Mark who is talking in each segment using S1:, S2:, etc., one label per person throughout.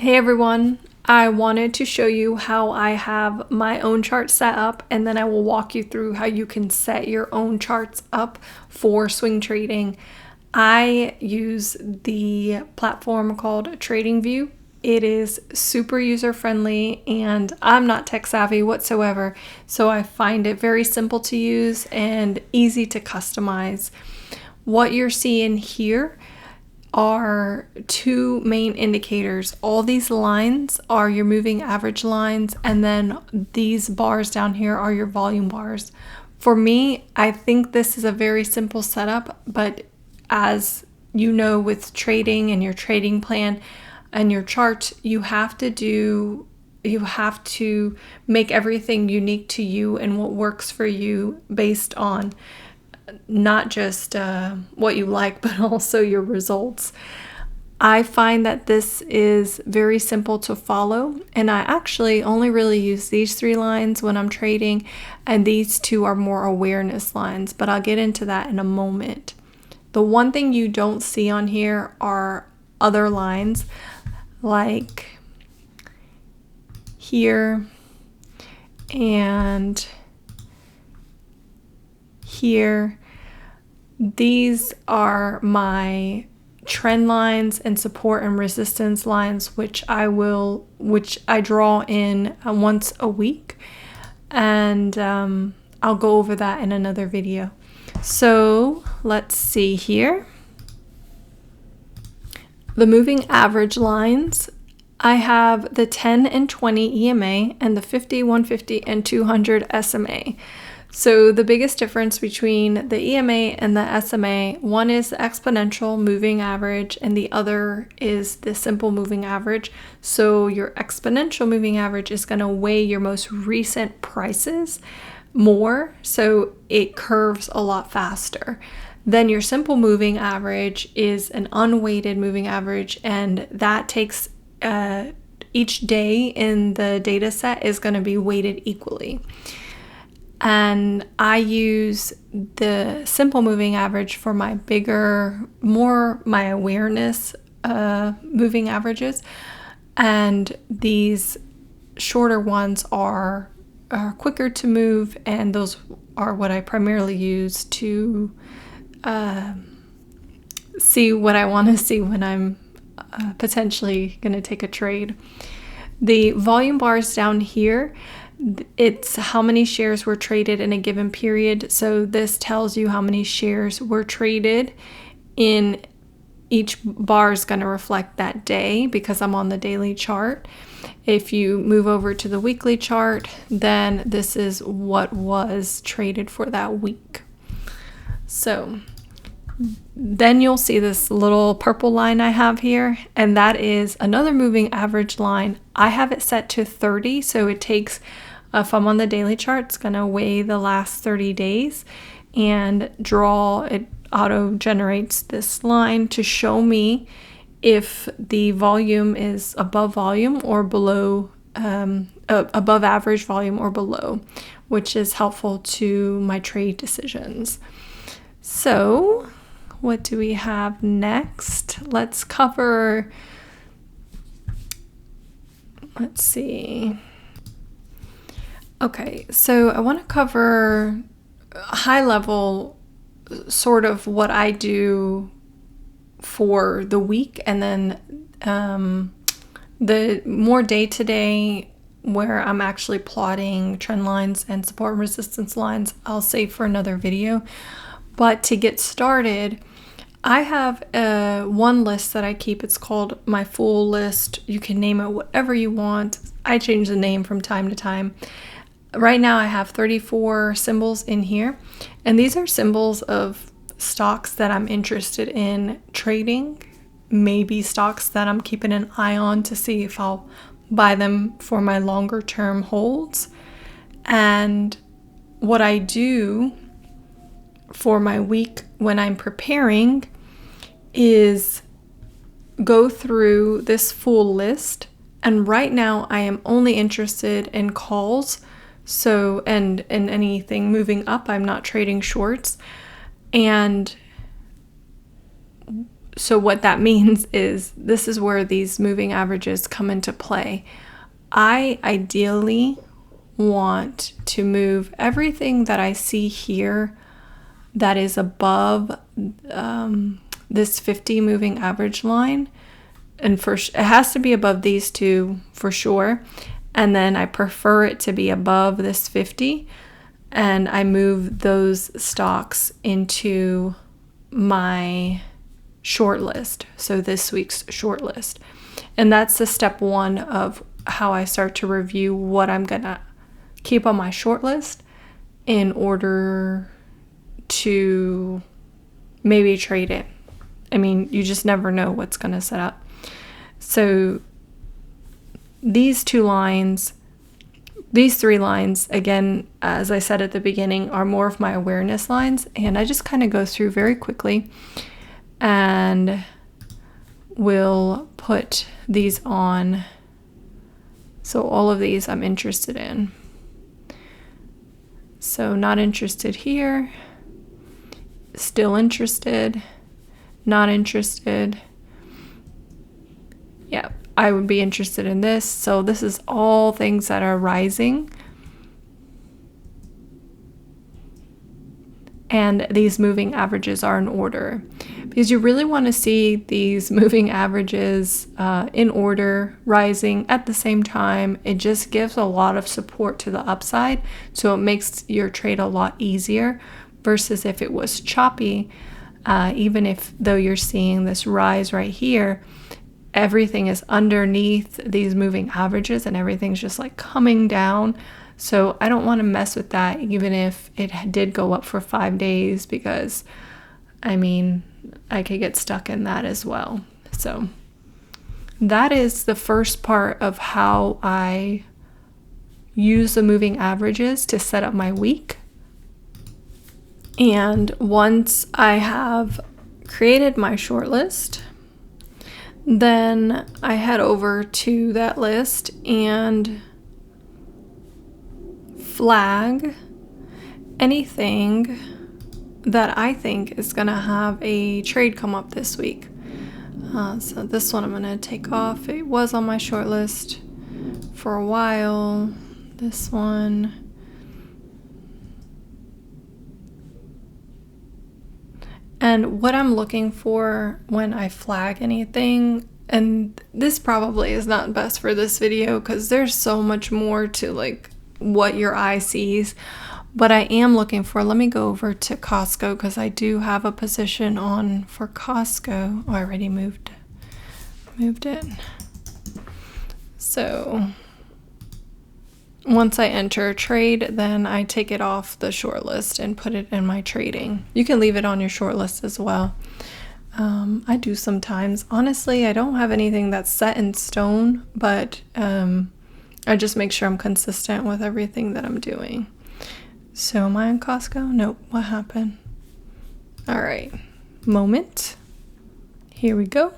S1: Hey everyone, I wanted to show you how I have my own chart set up, and then I will walk you through how you can set your own charts up for swing trading. I use the platform called TradingView. It is super user friendly and I'm not tech savvy whatsoever, so I find it very simple to use and easy to customize. What you're seeing here are two main indicators. All these lines are your moving average lines, and then these bars down here are your volume bars. For me, I think this is a very simple setup, but as you know, with trading and your trading plan and your chart, you have to make everything unique to you and what works for you based on not just what you like, but also your results. I find that this is very simple to follow, and I actually only really use these three lines when I'm trading, and these two are more awareness lines, but I'll get into that in a moment. The one thing you don't see on here are other lines like here and here. These are my trend lines and support and resistance lines, which I draw in once a week, and I'll go over that in another video. So let's see here. The moving average lines, I have the 10 and 20 EMA and the 50, 150, and 200 SMA. So the biggest difference between the EMA and the SMA, one is the exponential moving average and the other is the simple moving average. So your exponential moving average is going to weigh your most recent prices more, so it curves a lot faster. Then your simple moving average is an unweighted moving average, and that takes each day in the data set is going to be weighted equally. And I use the simple moving average for my my awareness moving averages. And these shorter ones are quicker to move, and those are what I primarily use to see what I want to see when I'm potentially going to take a trade. The volume bars down here, it's how many shares were traded in a given period. So this tells you how many shares were traded in each bar is going to reflect that day because I'm on the daily chart. If you move over to the weekly chart, then this is what was traded for that week. So then you'll see this little purple line I have here, and that is another moving average line. I have it set to 30, so it takes, if I'm on the daily chart, it's going to weigh the last 30 days and it auto generates this line to show me if the volume is above volume or below, above average volume or below, which is helpful to my trade decisions. So what do we have next? Let's see. Okay, so I want to cover high level sort of what I do for the week, and then the more day-to-day where I'm actually plotting trend lines and support and resistance lines, I'll save for another video. But to get started, I have one list that I keep. It's called my full list. You can name it whatever you want. I change the name from time to time. Right now I have 34 symbols in here, and these are symbols of stocks that I'm interested in trading, maybe stocks that I'm keeping an eye on to see if I'll buy them for my longer term holds. And what I do for my week when I'm preparing is go through this full list, and right now I am only interested in calls, so and anything moving up. I'm not trading shorts, and So what that means is this is where these moving averages come into play. I ideally want to move everything that I see here that is above this 50 moving average line. And it has to be above these two for sure. And then I prefer it to be above this 50. And I move those stocks into my short list. So this week's short list. And that's the step one of how I start to review what I'm going to keep on my short list in order to maybe trade it. I mean, you just never know what's going to set up. So these three lines, again, as I said at the beginning, are more of my awareness lines. And I just kind of go through very quickly and will put these on. So all of these I'm interested in. So not interested here, still interested, not interested. Yeah, I would be interested in this. So this is all things that are rising. And these moving averages are in order because you really want to see these moving averages in order, rising at the same time. It just gives a lot of support to the upside, so it makes your trade a lot easier versus if it was choppy. Even though you're seeing this rise right here, everything is underneath these moving averages and everything's just like coming down. So I don't want to mess with that even if it did go up for 5 days, because I mean, I could get stuck in that as well. So that is the first part of how I use the moving averages to set up my week. And once I have created my short list, then I head over to that list and flag anything that I think is going to have a trade come up this week. So this one I'm going to take off. It was on my short list for a while. This one. And what I'm looking for when I flag anything, and this probably is not best for this video because there's so much more to like what your eye sees, but I am looking for, let me go over to Costco because I do have a position on for Costco. Oh, I already moved it. So once I enter a trade, then I take it off the short list and put it in my trading. You can leave it on your short list as well. I do sometimes. Honestly, I don't have anything that's set in stone, but I just make sure I'm consistent with everything that I'm doing. So am I on Costco? Nope. What happened? All right. Moment. Here we go.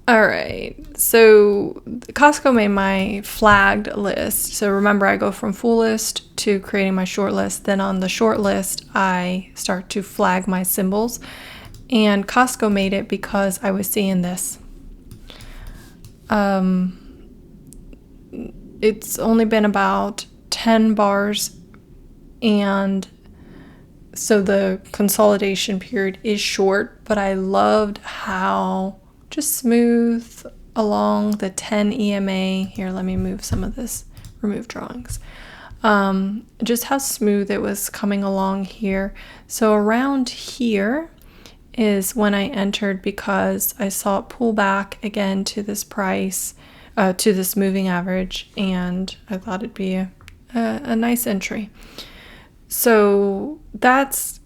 S1: All right. So Costco made my flagged list. So remember, I go from full list to creating my short list. Then on the short list, I start to flag my symbols. And Costco made it because I was seeing this. It's only been about 10 bars, and so the consolidation period is short, but I loved how just smooth along the 10 EMA. Here, let me move some of this, remove drawings. Just how smooth it was coming along here. So around here is when I entered because I saw it pull back again to this price, to this moving average, and I thought it'd be a nice entry. So that's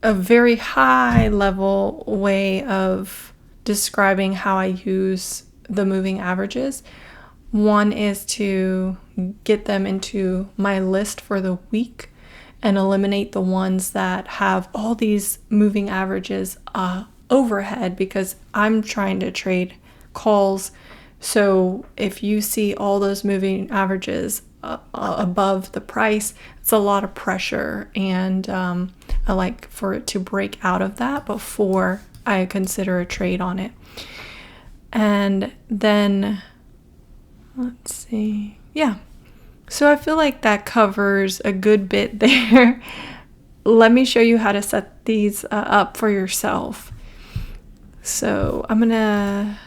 S1: a very high level way of describing how I use the moving averages. One is to get them into my list for the week and eliminate the ones that have all these moving averages overhead, because I'm trying to trade calls. So if you see all those moving averages above the price, it's a lot of pressure, and I like for it to break out of that before I consider a trade on it. And then, let's see. Yeah. So I feel like that covers a good bit there. Let me show you how to set these up for yourself. So I'm going to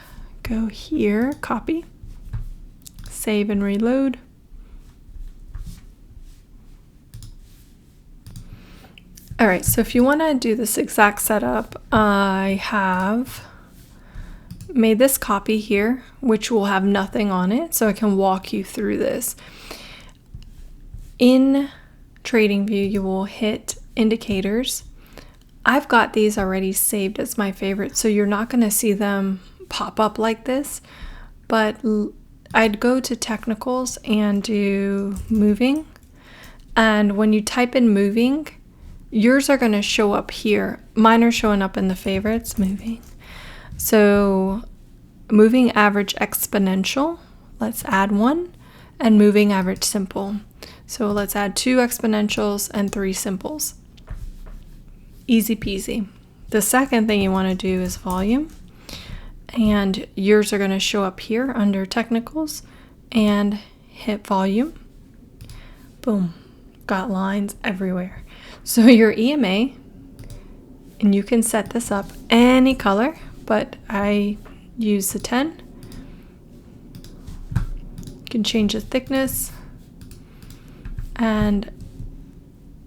S1: go here, copy, save and reload. All right, so if you want to do this exact setup, I have made this copy here, which will have nothing on it, so I can walk you through this. In TradingView, you will hit indicators. I've got these already saved as my favorite, so you're not going to see them pop up like this, but I'd go to technicals and do moving, and when you type in moving, yours are going to show up here. Mine are showing up in the favorites, moving. So moving average exponential, let's add one, and moving average simple. So let's add 2 exponentials and 3 simples. Easy peasy. The second thing you want to do is volume, and yours are going to show up here under technicals, and hit volume. Boom. Got lines everywhere. So your EMA, and you can set this up any color, but I use the 10. You can change the thickness, and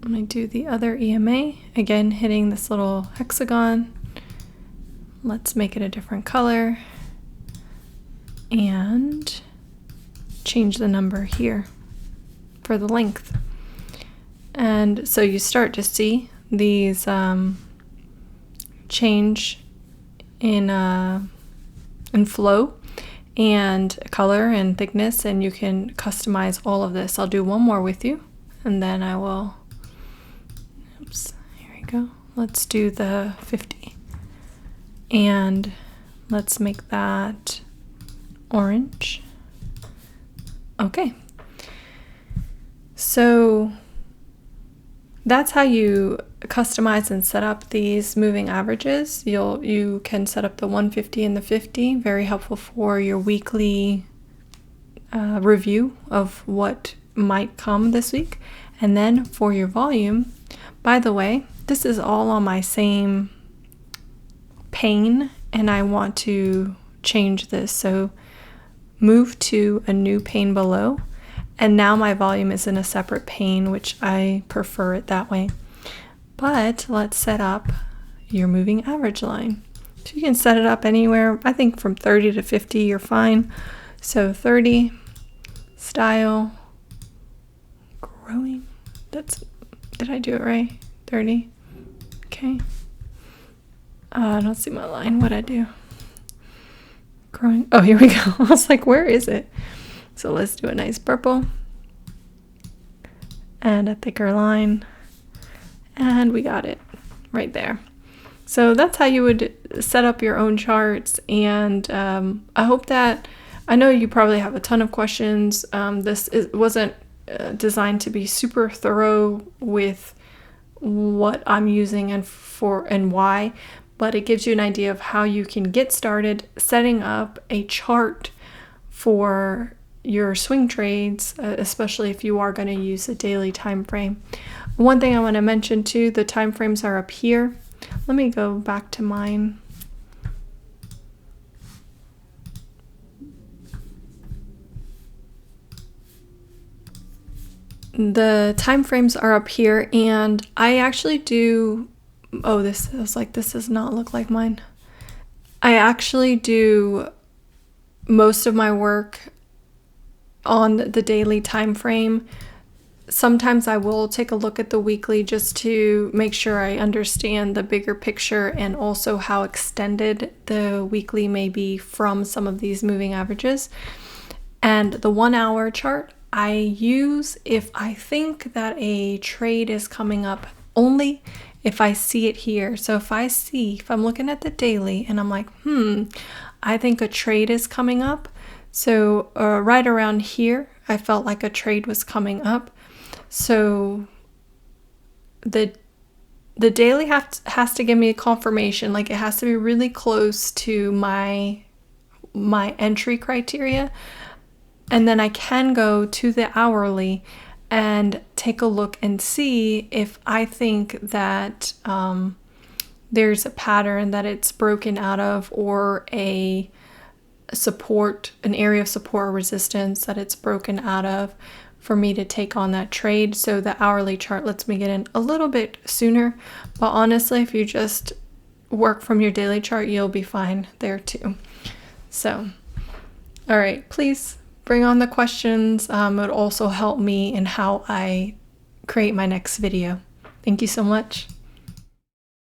S1: I'm going to do the other EMA, again hitting this little hexagon. Let's make it a different color and change the number here for the length. And so you start to see these change in flow and color and thickness, and you can customize all of this. I'll do one more with you, and then I will, oops, here we go. Let's do the 50. And let's make that orange. Okay. So that's how you customize and set up these moving averages. You can set up the 150 and the 50, very helpful for your weekly review of what might come this week. And then for your volume, by the way, this is all on my same pane, and I want to change this. So move to a new pane below. And now my volume is in a separate pane, which I prefer it that way. But let's set up your moving average line. So you can set it up anywhere. I think from 30 to 50, you're fine. So 30, style, growing. Did I do it right? 30. Okay. I don't see my line. What'd I do? Growing. Oh, here we go. I was like, where is it? So let's do a nice purple and a thicker line, and we got it right there. So that's how you would set up your own charts, and I hope that, I know you probably have a ton of questions. This wasn't designed to be super thorough with what I'm using and why, but it gives you an idea of how you can get started setting up a chart for your swing trades, especially if you are going to use a daily time frame. One thing I want to mention too, the time frames are up here. Let me go back to mine. The time frames are up here, and I actually do, oh, this does not look like mine. I actually do most of my work on the daily time frame. Sometimes I will take a look at the weekly just to make sure I understand the bigger picture and also how extended the weekly may be from some of these moving averages. And the 1 hour chart I use if I think that a trade is coming up, only if I see it here. So if I'm looking at the daily and I'm like, I think a trade is coming up. So right around here, I felt like a trade was coming up. So the the daily has to give me a confirmation. Like, it has to be really close to my entry criteria. And then I can go to the hourly and take a look and see if I think that there's a pattern that it's broken out of, or an area of support or resistance that it's broken out of, for me to take on that trade. So the hourly chart lets me get in a little bit sooner. But honestly, if you just work from your daily chart, you'll be fine there too. So, all right, please bring on the questions. It would also help me in how I create my next video. Thank you so much.